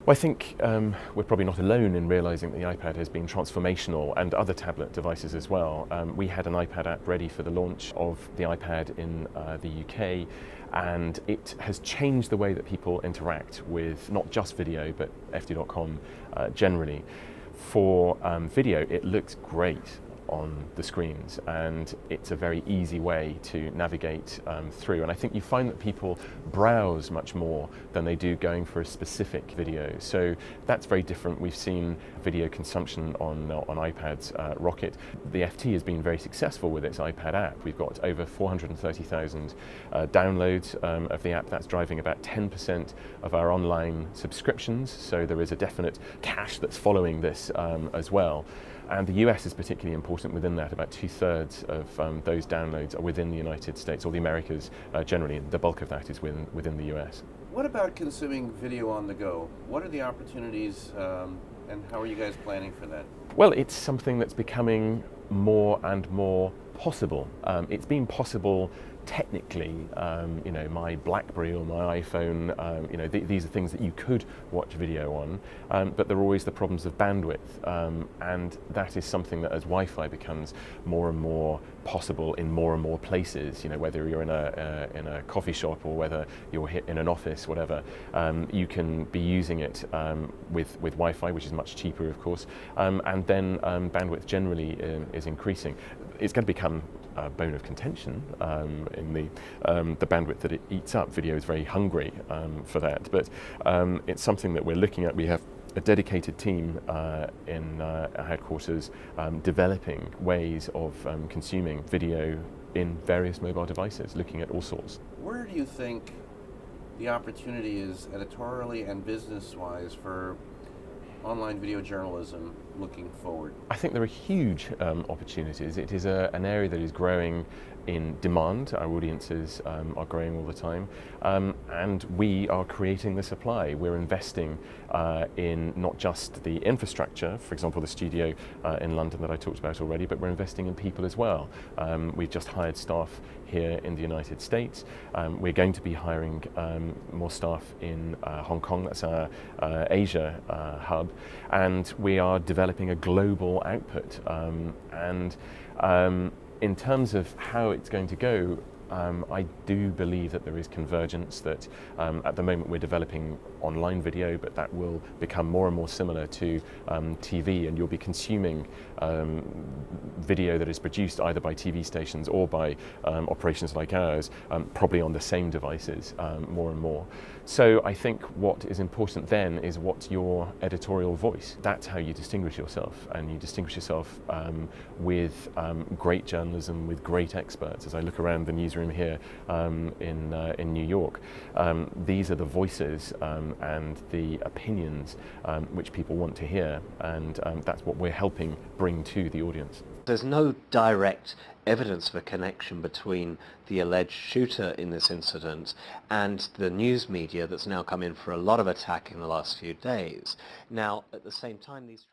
Well, I think we're probably not alone in realising that the iPad has been transformational, and other tablet devices as well. We had an iPad app ready for the launch of the iPad in the UK, and it has changed the way that people interact with not just video but FT.com generally. For video, it looks great on the screens, and it's a very easy way to navigate through, and I think you find that people browse much more than they do going for a specific video, so that's very different. We've seen video consumption on iPads rocket. The FT has been very successful with its iPad app. We've got over 430,000 downloads of the app. That's driving about 10% of our online subscriptions, so there is a definite cache that's following this as well. And the US is particularly important within that. About 2/3 of those downloads are within the United States, or the Americas generally. The bulk of that is within the US. What about consuming video on the go? What are the opportunities and how are you guys planning for that? Well, it's something that's becoming more and more possible. It's been possible technically, my BlackBerry or my iPhone, these are things that you could watch video on, but there are always the problems of bandwidth, and that is something that as Wi-Fi becomes more and more possible in more and more places, whether you're in a coffee shop or whether you're in an office, whatever, you can be using it with Wi-Fi, which is much cheaper, of course, and then bandwidth generally is increasing. It's going to become a bone of contention in the bandwidth that it eats up. Video is very hungry for that, but it's something that we're looking at. We have a dedicated team in our headquarters developing ways of consuming video in various mobile devices, looking at all sorts. Where do you think the opportunity is editorially and business-wise for online video journalism looking forward? I think there are huge opportunities. It is an area that is growing in demand. Our audiences are growing all the time, and we are creating the supply. We're investing in not just the infrastructure, for example the studio in London that I talked about already, but we're investing in people as well. We've just hired staff here in the United States. We're going to be hiring more staff in Hong Kong. That's our Asia hub, and we are developing a global output, in terms of how it's going to go, I do believe that there is convergence, that at the moment we're developing online video, but that will become more and more similar to TV, and you'll be consuming video that is produced either by TV stations or by operations like ours, probably on the same devices more and more. So I think what is important then is what's your editorial voice. That's how you distinguish yourself, and you distinguish yourself with great journalism, with great experts. As I look around the newsroom here in New York, these are the voices and the opinions which people want to hear, and that's what we're helping bring to the audience. There's no direct evidence of a connection between the alleged shooter in this incident and the news media that's now come in for a lot of attack in the last few days. Now, at the same time, these